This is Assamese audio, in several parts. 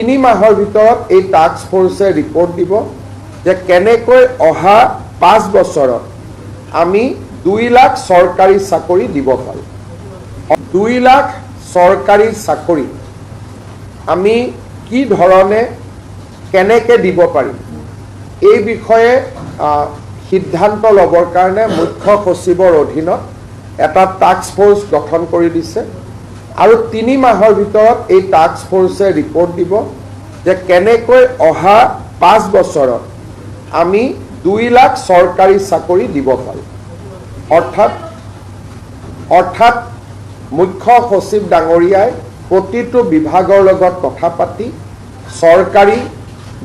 3 মাহৰ ভিতৰত এই টাস্ক ফোৰ্সে ৰিপোৰ্ট দিব যে কেনেকৈ অহা 5 বছৰত আমি 2 লাখ সৰকাৰি চাকৰি দিব পাৰো। 2 লাখ সৰকাৰি চাকৰি আমি কি ধৰণে কেনেকৈ দিব পাৰিম এই বিষয়ে সিদ্ধান্ত লবৰ কাৰণে মুখ্য সচিবৰ অধীনত এটা টাস্ক ফোৰ্স গঠন কৰি দিছে আৰু 3 মাহৰ ভিতৰত এই টাস্ক ফোৰ্সে ৰিপোৰ্ট দিব যে কেনেকৈ অহা 5 বছৰত আমি 2 লাখ সৰকাৰি চাকৰি দিব পাৰো। অৰ্থাৎ মুখ্য সচিব ডাঙৰীয়াই প্ৰতিটো বিভাগৰ লগত কথা পাতি সৰকাৰি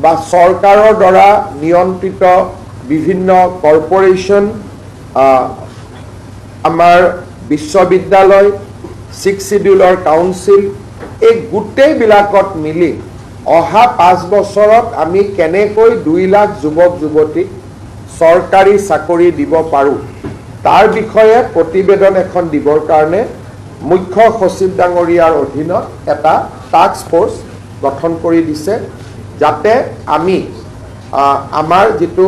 বা সৰকাৰৰ দ্বাৰা নিয়ন্ত্ৰিত বিভিন্ন কৰ্পোৰেশন আমাৰ বিশ্ববিদ্যালয় 6 শিডিউলৰ কাউন্সিল এই গোটেইবিলাকত মিলি অহা 5 বছৰত আমি কেনেকৈ 2 লাখ যুৱক যুৱতীক সৰকাৰি চাকৰি দিব পাৰো তাৰ বিষয়ে প্ৰতিবেদন এখন দিবৰ কাৰণে মুখ্য সচিব ডাঙৰীয়াৰ অধীনত এটা টাস্ক ফোৰ্স গঠন কৰি দিছে যাতে আমি আমাৰ যেটো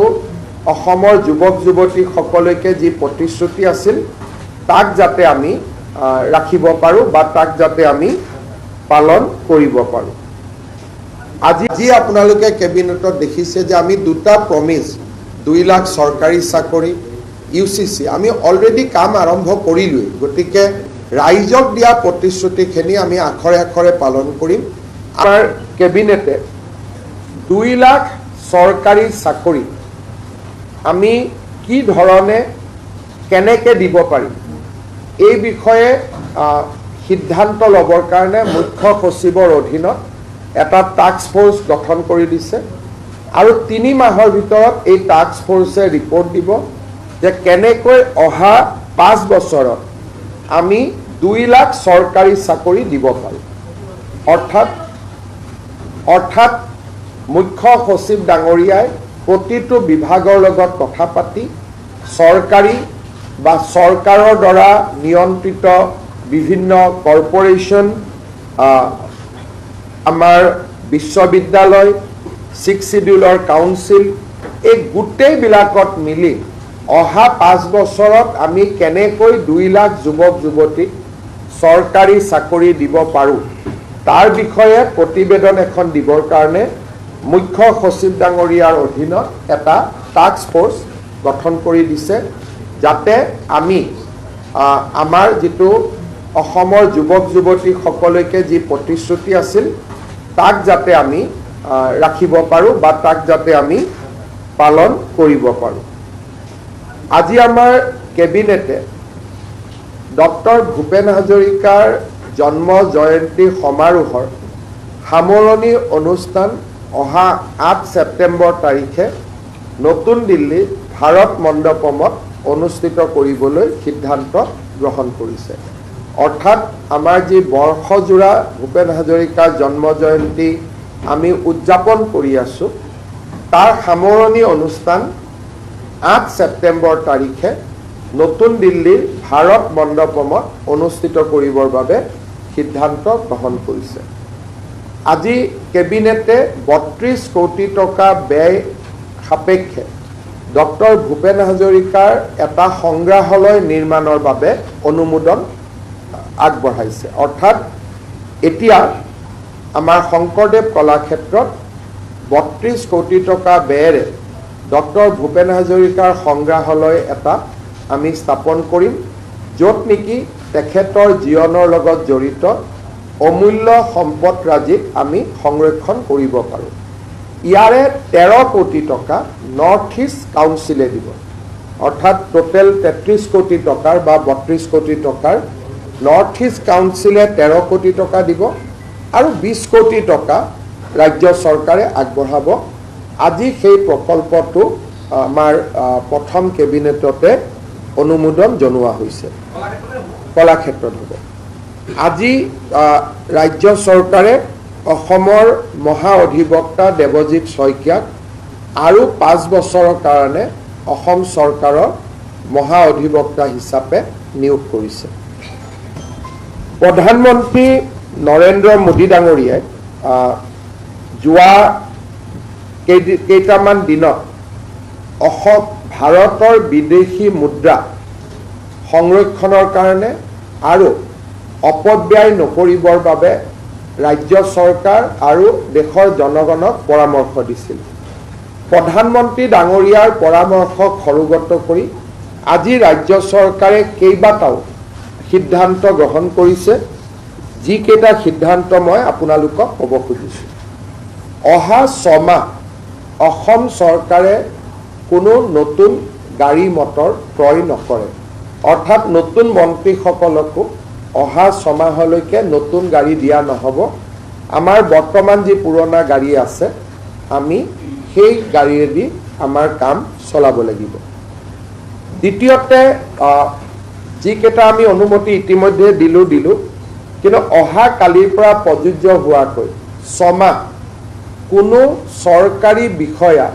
অসমৰ যুৱক যুৱতী সকলকে যি প্ৰতিশ্ৰুতি আছিল তাক যাতে আমি ৰাখিব পাৰো বা তাক যাতে আমি পালন কৰিব পাৰো। আজি আপোনালোকে কেবিনেটত দেখিছে যে আমি দুটা প্ৰমিস 2 লাখ সৰকাৰি চাকৰি ইউসিসি আমি অলৰেডি কাম আৰম্ভ কৰিলো। গতিকে ৰাইজক দিয়া প্ৰতিশ্ৰুতিখিনি আমি আখৰে আখৰে পালন কৰিম। আমাৰ কেবিনেটে 2 লাখ সৰকাৰি চাকৰি আমি কি ধৰণে কেনেকৈ দিব পাৰিম এই বিষয়ে সিদ্ধান্ত লবৰ কাৰণে মুখ্য সচিবৰ অধীনত এটা টাস্ক ফোৰ্স গঠন কৰি দিছে আৰু 3 মাহৰ ভিতৰত এই টাস্ক ফোৰ্সে ৰিপোৰ্ট দিব যে কেনেকৈ অহা 5 বছৰত আমি 2 লাখ সৰকাৰি চাকৰি দিব পাৰো। অৰ্থাৎ মুখ্য সচিব ডাঙৰীয়াই প্ৰতিটো বিভাগৰ লগত কথা পাতি সৰকাৰি বা সৰকাৰৰ দ্বাৰা নিয়ন্ত্ৰিত বিভিন্ন কৰ্পোৰেশন আমাৰ বিশ্ববিদ্যালয় 6 শিডিউলৰ কাউন্সিল এই গোটেইবিলাকত মিলি অহা 5 বছৰত আমি কেনেকৈ 2 লাখ যুৱক যুৱতীক সৰকাৰি চাকৰি দিব পাৰো তাৰ বিষয়ে প্ৰতিবেদন এখন দিবৰ কাৰণে মুখ্য সচিব ডাঙৰীয়াৰ অধীনত এটা টাস্ক ফোৰ্স গঠন কৰি দিছে যাতে আমি আমাৰ যেটো অসমৰ যুৱক যুৱতী সকলকে যি প্ৰতিশ্ৰুতি আছিল তাক যাতে আমি ৰাখিব পাৰো বা তাক যাতে আমি পালন কৰিব পাৰো। আজি আমাৰ কেবিনেটে ডক্টৰ ভূপেন হাজৰিকাৰ জন্ম জয়ন্তী সমাৰোহৰ সামৰণি অনুষ্ঠান অহা 8 সেপ্টেম্বৰ তাৰিখে নতুন দিল্লী ভাৰত মণ্ডপমত অনুষ্ঠিত কৰিবলৈ সিদ্ধান্ত গ্ৰহণ কৰিছে। অৰ্থাৎ আমাৰ যি বৰ্ষজোৰা ভূপেন হাজৰিকাৰ জন্ম জয়ন্তী আমি উদযাপন কৰি আছো তাৰ সামৰণি অনুষ্ঠান 8 সেপ্টেম্বৰ তাৰিখে নতুন দিল্লীৰ ভাৰত মণ্ডপমত অনুষ্ঠিত কৰিবৰ বাবে সিদ্ধান্ত গ্ৰহণ কৰিছে। আজি কেবিনেটে 32 কোটি টকা ব্যয় সাপেক্ষে ডক্টৰ ভূপেন হাজৰিকাৰ এটা সংগ্ৰহালয় নিৰ্মাণৰ বাবে অনুমোদন আগবঢ়াইছে। অৰ্থাৎ এতিয়া আমাৰ শংকৰদেৱ কলাক্ষেত্ৰত 32 কোটি টকা ব্যয়েৰে ডক্টৰ ভূপেন হাজৰিকাৰ সংগ্ৰহালয় এটা আমি স্থাপন কৰিম য'ত নেকি তেখেতৰ জীৱনৰ লগত জড়িত অমূল্য সম্পদৰাজিক আমি সংৰক্ষণ কৰিব পাৰোঁ। ইয়াৰে 13 কোটি টকা নৰ্থ ইষ্ট কাউন্সিলে দিব। অৰ্থাৎ টোটেল 33 কোটি টকাৰ বা 32 কোটি টকাৰ নৰ্থ ইষ্ট কাউন্সিলে 13 কোটি টকা দিব আৰু 20 কোটি টকা ৰাজ্য চৰকাৰে আগবঢ়াব। আজি সেই প্ৰকল্পটো আমাৰ প্ৰথম কেবিনেটতে অনুমোদন জনোৱা হৈছে। কলাক্ষেত্ৰত হ'ব। আজি ৰাজ্য চৰকাৰে অসমৰ মহা অধিবক্তা দেৱজিৎ শইকীয়াক আৰু 5 বছৰৰ কাৰণে অসম চৰকাৰৰ মহা অধিবক্তা হিচাপে নিয়োগ কৰিছে। প্ৰধানমন্ত্ৰী নৰেন্দ্ৰ মোদী ডাঙৰীয়াই যোৱা কেইটামান দিনত ভাৰতৰ বিদেশী মুদ্ৰা সংৰক্ষণৰ কাৰণে আৰু অপব্যয় নকৰিবৰ বাবে ৰাজ্য চৰকাৰ আৰু দেশৰ জনগণক পৰামৰ্শ দিছিল। প্ৰধানমন্ত্ৰী ডাঙৰীয়াৰ পৰামৰ্শক সৰুগত কৰি আজি ৰাজ্য চৰকাৰে কেইবাটাও সিদ্ধান্ত গ্ৰহণ কৰিছে, যিকেইটা সিদ্ধান্ত মই আপোনালোকক ক'ব খুজিছোঁ। অহা 6 মাহ অসম চৰকাৰে কোনো নতুন গাড়ী মটৰ ক্ৰয় নকৰে, অৰ্থাৎ নতুন মন্ত্ৰীসকলকো অহা 6 মাহলৈকে নতুন গাড়ী দিয়া নহ'ব। আমাৰ বৰ্তমান যি পুৰণা গাড়ী আছে আমি সেই গাড়ীয়েদি আমাৰ কাম চলাব লাগিব। দ্বিতীয়তে যিকেইটা আমি অনুমতি ইতিমধ্যে দিলোঁ, কিন্তু অহা কালিৰ পৰা প্ৰযোজ্য হোৱাকৈ 6 মাহ কোনো চৰকাৰী বিষয়া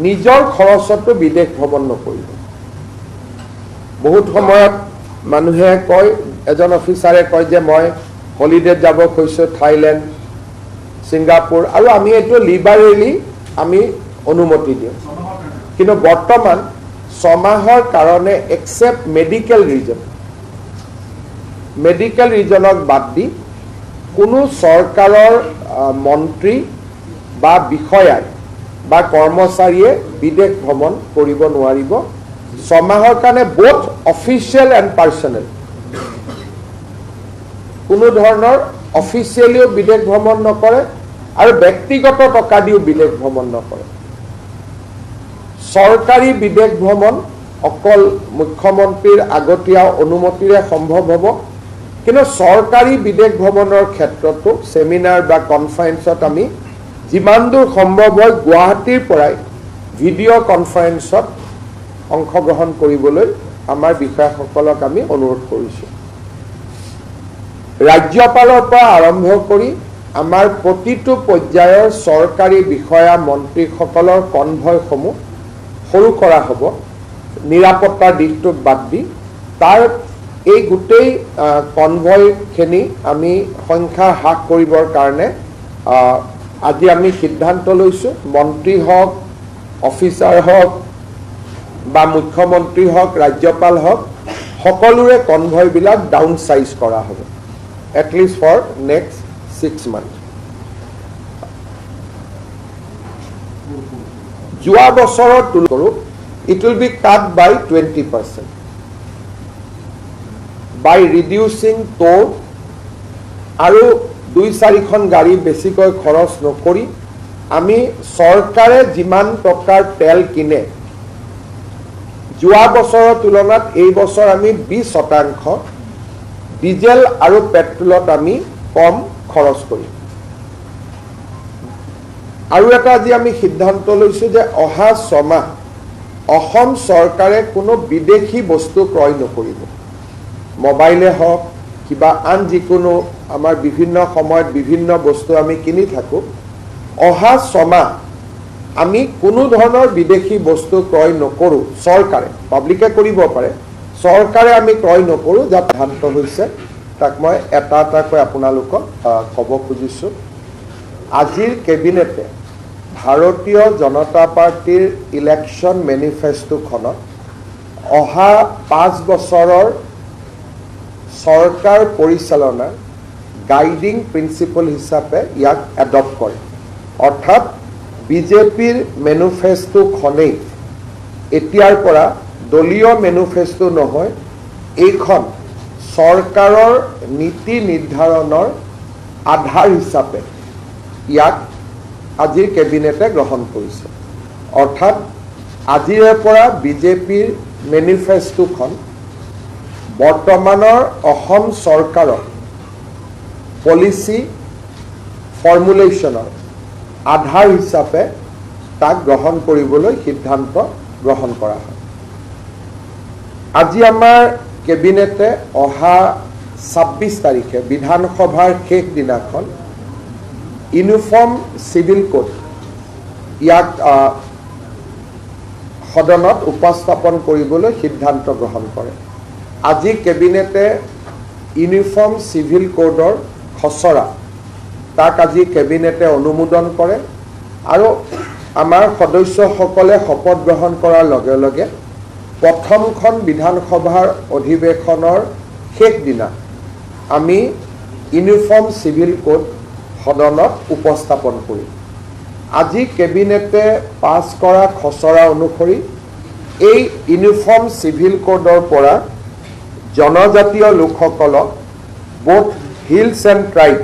নিজৰ খৰচতো বিদেশ ভ্ৰমণ নকৰিব। বহুত সময়ত মানুহে কয়, এজন অফিচাৰে কয় যে মই হলিডেত যাব খুজিছোঁ থাইলেণ্ড, ছিংগাপুৰ, আৰু আমি এইটো লিবাৰেলি আমি অনুমতি দিওঁ। কিন্তু বৰ্তমান 6 মাহৰ কাৰণে এক্সেপ্ট মেডিকেল ৰিজনক বাদ দি কোনো চৰকাৰৰ মন্ত্ৰী বা বিষয়াই বা কৰ্মচাৰীয়ে বিদেশ ভ্ৰমণ কৰিব নোৱাৰিব। 6 মাহৰ কাৰণে বোথ অফিচিয়েল এণ্ড পাৰ্চনেল, কোনো ধৰণৰ অফিচিয়েলিও বিদেশ ভ্ৰমণ নকৰে আৰু ব্যক্তিগত টকা দিও বিদেশ ভ্ৰমণ নকৰে। চৰকাৰী বিদেশ ভ্ৰমণ অকল মুখ্যমন্ত্ৰীৰ আগতীয়া অনুমতিৰে সম্ভৱ হ'ব, কিন্তু চৰকাৰী বিদেশ ভ্ৰমণৰ ক্ষেত্ৰতো সেমিনাৰ বা কনফাৰেন্সত আমি যিমান দূৰ সম্ভৱ হয় গুৱাহাটীৰ পৰাই ভিডিঅ' কনফাৰেন্সত অংশগ্ৰহণ কৰিবলৈ আমাৰ বিষয়াসকলক আমি অনুৰোধ কৰিছোঁ। ৰাজ্যপালৰ পৰা আৰম্ভ কৰি আমাৰ প্ৰতিটো পৰ্যায়ৰ চৰকাৰী বিষয়া মন্ত্ৰীসকলৰ কনভয়সমূহ সৰু কৰা হ'ব, নিৰাপত্তাৰ দিশটোক বাদ দি। তাৰ এই গোটেই কনভয়খিনি আমি সংখ্যা হ্ৰাস কৰিবৰ কাৰণে আজি আমি সিদ্ধান্ত লৈছোঁ। মন্ত্ৰী হওক, অফিচাৰ হওক বা মুখ্যমন্ত্ৰী হওক, ৰাজ্যপাল হওক, সকলোৰে কনভয়বিলাক ডাউন চাইজ কৰা হ'ব, এটলিষ্ট ফৰ নেক্সট 6 মান্থ। যোৱা বছৰত তুলনা it will be cut by 20% by reducing toll আৰু 2-4খন গাড়ী বেছিকৈ খৰচ নকৰি আমি চৰকাৰে যিমান টকাৰ তেল কিনে যোৱা বছৰৰ তুলনাত এই বছৰ আমি 20% ডিজেল আৰু পেট্ৰলত আমি কম খৰচ কৰিম। আৰু এটা আজি আমি সিদ্ধান্ত লৈছোঁ যে অহা 6 মাহ অসম চৰকাৰে কোনো বিদেশী বস্তু ক্ৰয় নকৰিব। মোবাইলে হওক, কিবা আন যিকোনো আমাৰ বিভিন্ন সময়ত বিভিন্ন বস্তু আমি কিনি থাকোঁ, অহা 6 মাহ আমি কোনো ধৰণৰ বিদেশী বস্তু ক্ৰয় নকৰোঁ। চৰকাৰে, পাব্লিকে কৰিব পাৰে, চৰকাৰে আমি ক্ৰয় নকৰোঁ। যাত সিদ্ধান্ত হৈছে তাক মই এটা এটাকৈ আপোনালোকক ক'ব খুজিছোঁ। আজিৰ কেবিনেটে ভাৰতীয় জনতা পাৰ্টিৰ ইলেকশ্যন মেনিফেষ্টোখনত অহা 5 বছৰৰ চৰকাৰ পৰিচালনাৰ গাইডিং প্ৰিন্সিপল হিচাপে ইয়াক এডপ্ট কৰে। অৰ্থাৎ বিজেপিৰ মেনিফেষ্টোখনেই এতিয়াৰ পৰা দলীয় মেনিফেষ্টো নহয়, এইখন চৰকাৰৰ নীতি নিৰ্ধাৰণৰ আধাৰ হিচাপে ইয়াক আজিৰ কেবিনেটে গ্ৰহণ কৰিছে। অৰ্থাৎ আজিৰে পৰা বিজেপিৰ মেনিফেষ্টোখন বৰ্তমানৰ অসম চৰকাৰৰ পলিচি ফৰ্মুলেশ্যনৰ আধাৰ হিচাপে তাক গ্ৰহণ কৰিবলৈ সিদ্ধান্ত গ্ৰহণ কৰা হয়। আজি আমাৰ কেবিনেটে অহা 26 তাৰিখে বিধানসভাৰ শেষ দিনাখন ইউনিফৰ্ম চিভিল কোড ইয়াক সদনত উপস্থাপন কৰিবলৈ সিদ্ধান্ত গ্ৰহণ কৰে। আজি কেবিনেটে ইউনিফৰ্ম চিভিল কোডৰ খচৰা তাক আজি কেবিনেটে অনুমোদন কৰে আৰু আমাৰ সদস্যসকলে শপত গ্ৰহণ কৰাৰ লগে লগে প্ৰথমখন বিধানসভাৰ অধিৱেশনৰ শেষ দিনা আমি ইউনিফৰ্ম চিভিল কোড সদনত উপস্থাপন কৰিম। আজি কেবিনেটে পাছ কৰা খচৰা অনুসৰি এই ইউনিফৰ্ম চিভিল কোডৰ পৰা জনজাতীয় লোকসকলক বোথ হিলছ এণ্ড ট্ৰাইব